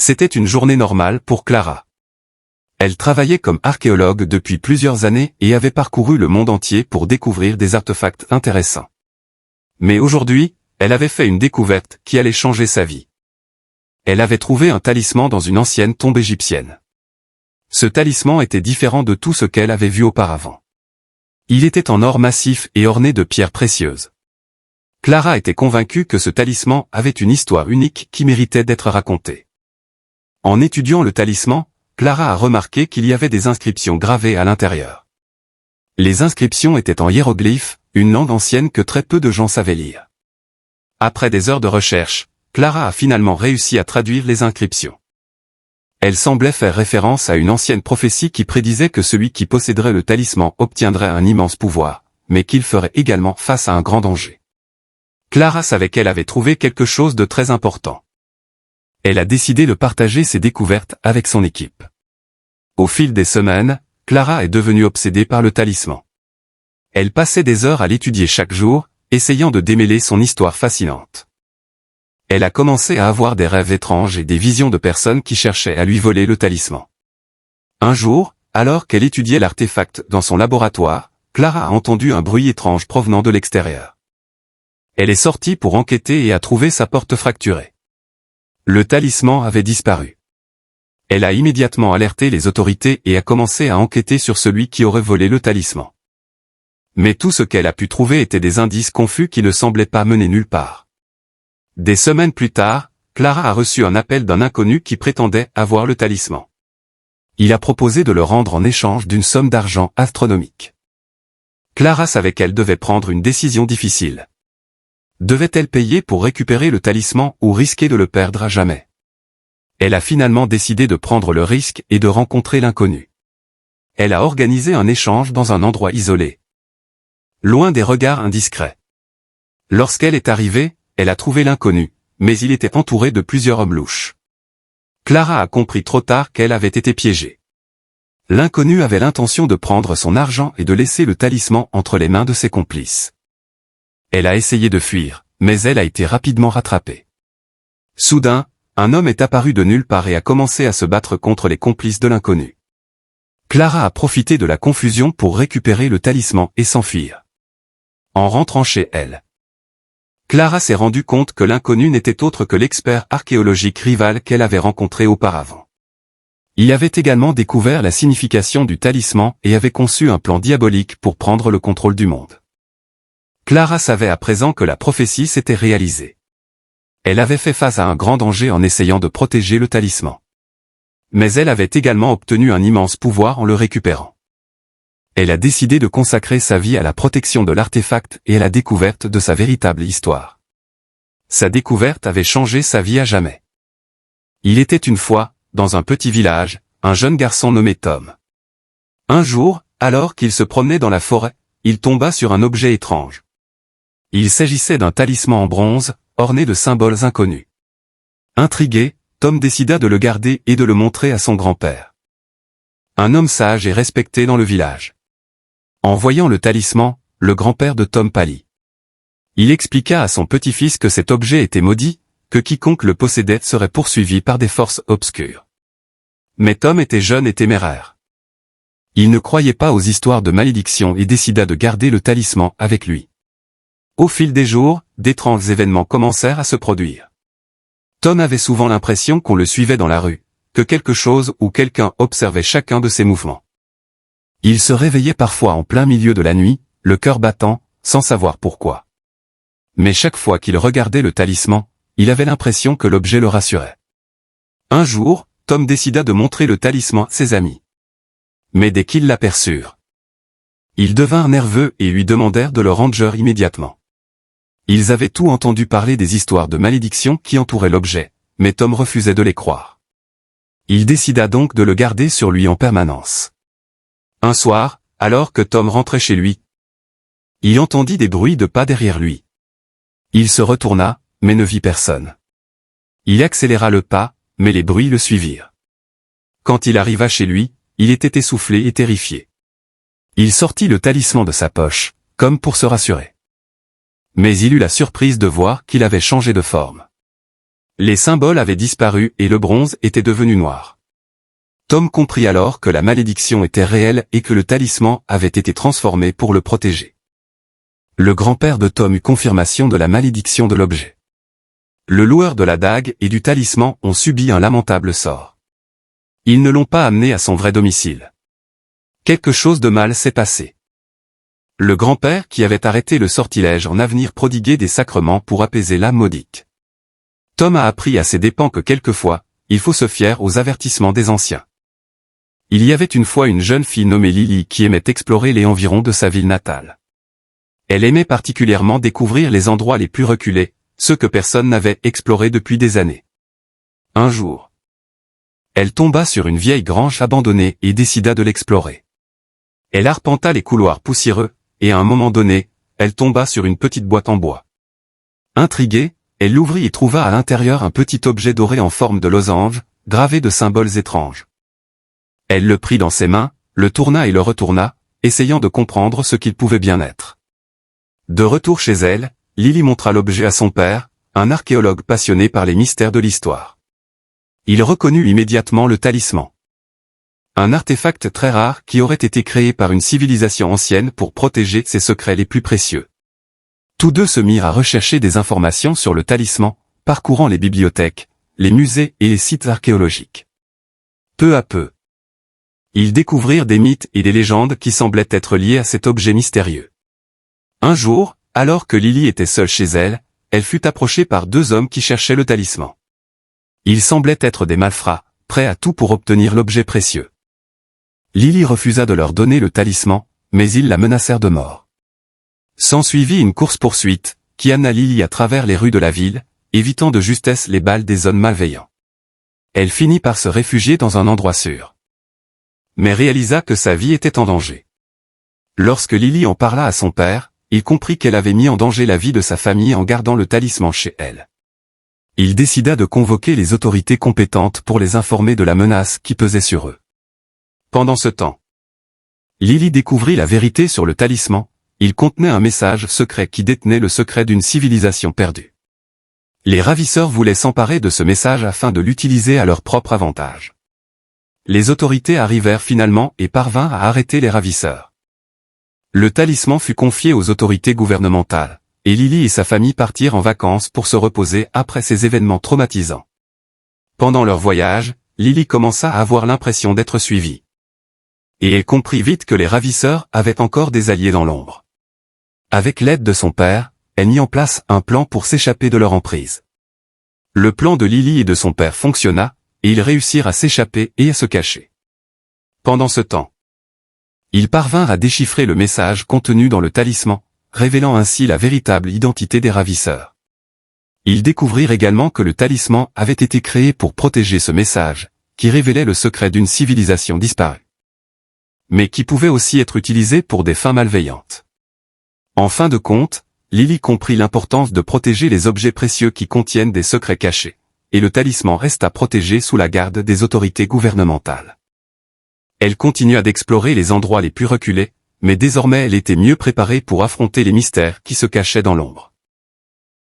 C'était une journée normale pour Clara. Elle travaillait comme archéologue depuis plusieurs années et avait parcouru le monde entier pour découvrir des artefacts intéressants. Mais aujourd'hui, elle avait fait une découverte qui allait changer sa vie. Elle avait trouvé un talisman dans une ancienne tombe égyptienne. Ce talisman était différent de tout ce qu'elle avait vu auparavant. Il était en or massif et orné de pierres précieuses. Clara était convaincue que ce talisman avait une histoire unique qui méritait d'être racontée. En étudiant le talisman, Clara a remarqué qu'il y avait des inscriptions gravées à l'intérieur. Les inscriptions étaient en hiéroglyphes, une langue ancienne que très peu de gens savaient lire. Après des heures de recherche, Clara a finalement réussi à traduire les inscriptions. Elle semblait faire référence à une ancienne prophétie qui prédisait que celui qui posséderait le talisman obtiendrait un immense pouvoir, mais qu'il ferait également face à un grand danger. Clara savait qu'elle avait trouvé quelque chose de très important. Elle a décidé de partager ses découvertes avec son équipe. Au fil des semaines, Clara est devenue obsédée par le talisman. Elle passait des heures à l'étudier chaque jour, essayant de démêler son histoire fascinante. Elle a commencé à avoir des rêves étranges et des visions de personnes qui cherchaient à lui voler le talisman. Un jour, alors qu'elle étudiait l'artefact dans son laboratoire, Clara a entendu un bruit étrange provenant de l'extérieur. Elle est sortie pour enquêter et a trouvé sa porte fracturée. Le talisman avait disparu. Elle a immédiatement alerté les autorités et a commencé à enquêter sur celui qui aurait volé le talisman. Mais tout ce qu'elle a pu trouver étaient des indices confus qui ne semblaient pas mener nulle part. Des semaines plus tard, Clara a reçu un appel d'un inconnu qui prétendait avoir le talisman. Il a proposé de le rendre en échange d'une somme d'argent astronomique. Clara savait qu'elle devait prendre une décision difficile. Devait-elle payer pour récupérer le talisman ou risquer de le perdre à jamais? Elle a finalement décidé de prendre le risque et de rencontrer l'inconnu. Elle a organisé un échange dans un endroit isolé, loin des regards indiscrets. Lorsqu'elle est arrivée, elle a trouvé l'inconnu, mais il était entouré de plusieurs hommes louches. Clara a compris trop tard qu'elle avait été piégée. L'inconnu avait l'intention de prendre son argent et de laisser le talisman entre les mains de ses complices. Elle a essayé de fuir, mais elle a été rapidement rattrapée. Soudain, un homme est apparu de nulle part et a commencé à se battre contre les complices de l'inconnu. Clara a profité de la confusion pour récupérer le talisman et s'enfuir. En rentrant chez elle, Clara s'est rendue compte que l'inconnu n'était autre que l'expert archéologique rival qu'elle avait rencontré auparavant. Il avait également découvert la signification du talisman et avait conçu un plan diabolique pour prendre le contrôle du monde. Clara savait à présent que la prophétie s'était réalisée. Elle avait fait face à un grand danger en essayant de protéger le talisman. Mais elle avait également obtenu un immense pouvoir en le récupérant. Elle a décidé de consacrer sa vie à la protection de l'artefact et à la découverte de sa véritable histoire. Sa découverte avait changé sa vie à jamais. Il était une fois, dans un petit village, un jeune garçon nommé Tom. Un jour, alors qu'il se promenait dans la forêt, il tomba sur un objet étrange. Il s'agissait d'un talisman en bronze, orné de symboles inconnus. Intrigué, Tom décida de le garder et de le montrer à son grand-père. Un homme sage et respecté dans le village. En voyant le talisman, le grand-père de Tom pâlit. Il expliqua à son petit-fils que cet objet était maudit, que quiconque le possédait serait poursuivi par des forces obscures. Mais Tom était jeune et téméraire. Il ne croyait pas aux histoires de malédiction et décida de garder le talisman avec lui. Au fil des jours, d'étranges événements commencèrent à se produire. Tom avait souvent l'impression qu'on le suivait dans la rue, que quelque chose ou quelqu'un observait chacun de ses mouvements. Il se réveillait parfois en plein milieu de la nuit, le cœur battant, sans savoir pourquoi. Mais chaque fois qu'il regardait le talisman, il avait l'impression que l'objet le rassurait. Un jour, Tom décida de montrer le talisman à ses amis. Mais dès qu'ils l'aperçurent, ils devinrent nerveux et lui demandèrent de le rendre immédiatement. Ils avaient tout entendu parler des histoires de malédiction qui entouraient l'objet, mais Tom refusait de les croire. Il décida donc de le garder sur lui en permanence. Un soir, alors que Tom rentrait chez lui, il entendit des bruits de pas derrière lui. Il se retourna, mais ne vit personne. Il accéléra le pas, mais les bruits le suivirent. Quand il arriva chez lui, il était essoufflé et terrifié. Il sortit le talisman de sa poche, comme pour se rassurer. Mais il eut la surprise de voir qu'il avait changé de forme. Les symboles avaient disparu et le bronze était devenu noir. Tom comprit alors que la malédiction était réelle et que le talisman avait été transformé pour le protéger. Le grand-père de Tom eut confirmation de la malédiction de l'objet. Le loueur de la dague et du talisman ont subi un lamentable sort. Ils ne l'ont pas amené à son vrai domicile. Quelque chose de mal s'est passé. Le grand-père qui avait arrêté le sortilège en avenir prodiguait des sacrements pour apaiser l'âme maudite. Tom a appris à ses dépens que quelquefois, il faut se fier aux avertissements des anciens. Il y avait une fois une jeune fille nommée Lily qui aimait explorer les environs de sa ville natale. Elle aimait particulièrement découvrir les endroits les plus reculés, ceux que personne n'avait explorés depuis des années. Un jour, elle tomba sur une vieille grange abandonnée et décida de l'explorer. Elle arpenta les couloirs poussiéreux, et à un moment donné, elle tomba sur une petite boîte en bois. Intriguée, elle l'ouvrit et trouva à l'intérieur un petit objet doré en forme de losange, gravé de symboles étranges. Elle le prit dans ses mains, le tourna et le retourna, essayant de comprendre ce qu'il pouvait bien être. De retour chez elle, Lily montra l'objet à son père, un archéologue passionné par les mystères de l'histoire. Il reconnut immédiatement le talisman. Un artefact très rare qui aurait été créé par une civilisation ancienne pour protéger ses secrets les plus précieux. Tous deux se mirent à rechercher des informations sur le talisman, parcourant les bibliothèques, les musées et les sites archéologiques. Peu à peu, ils découvrirent des mythes et des légendes qui semblaient être liés à cet objet mystérieux. Un jour, alors que Lily était seule chez elle, elle fut approchée par deux hommes qui cherchaient le talisman. Ils semblaient être des malfrats, prêts à tout pour obtenir l'objet précieux. Lily refusa de leur donner le talisman, mais ils la menacèrent de mort. S'ensuivit une course-poursuite, qui amena Lily à travers les rues de la ville, évitant de justesse les balles des hommes malveillants. Elle finit par se réfugier dans un endroit sûr. Mais réalisa que sa vie était en danger. Lorsque Lily en parla à son père, il comprit qu'elle avait mis en danger la vie de sa famille en gardant le talisman chez elle. Il décida de convoquer les autorités compétentes pour les informer de la menace qui pesait sur eux. Pendant ce temps, Lily découvrit la vérité sur le talisman, il contenait un message secret qui détenait le secret d'une civilisation perdue. Les ravisseurs voulaient s'emparer de ce message afin de l'utiliser à leur propre avantage. Les autorités arrivèrent finalement et parvinrent à arrêter les ravisseurs. Le talisman fut confié aux autorités gouvernementales, et Lily et sa famille partirent en vacances pour se reposer après ces événements traumatisants. Pendant leur voyage, Lily commença à avoir l'impression d'être suivie. Et elle comprit vite que les ravisseurs avaient encore des alliés dans l'ombre. Avec l'aide de son père, elle mit en place un plan pour s'échapper de leur emprise. Le plan de Lily et de son père fonctionna, et ils réussirent à s'échapper et à se cacher. Pendant ce temps, ils parvinrent à déchiffrer le message contenu dans le talisman, révélant ainsi la véritable identité des ravisseurs. Ils découvrirent également que le talisman avait été créé pour protéger ce message, qui révélait le secret d'une civilisation disparue. Mais qui pouvait aussi être utilisé pour des fins malveillantes. En fin de compte, Lily comprit l'importance de protéger les objets précieux qui contiennent des secrets cachés, et le talisman resta protégé sous la garde des autorités gouvernementales. Elle continua d'explorer les endroits les plus reculés, mais désormais elle était mieux préparée pour affronter les mystères qui se cachaient dans l'ombre.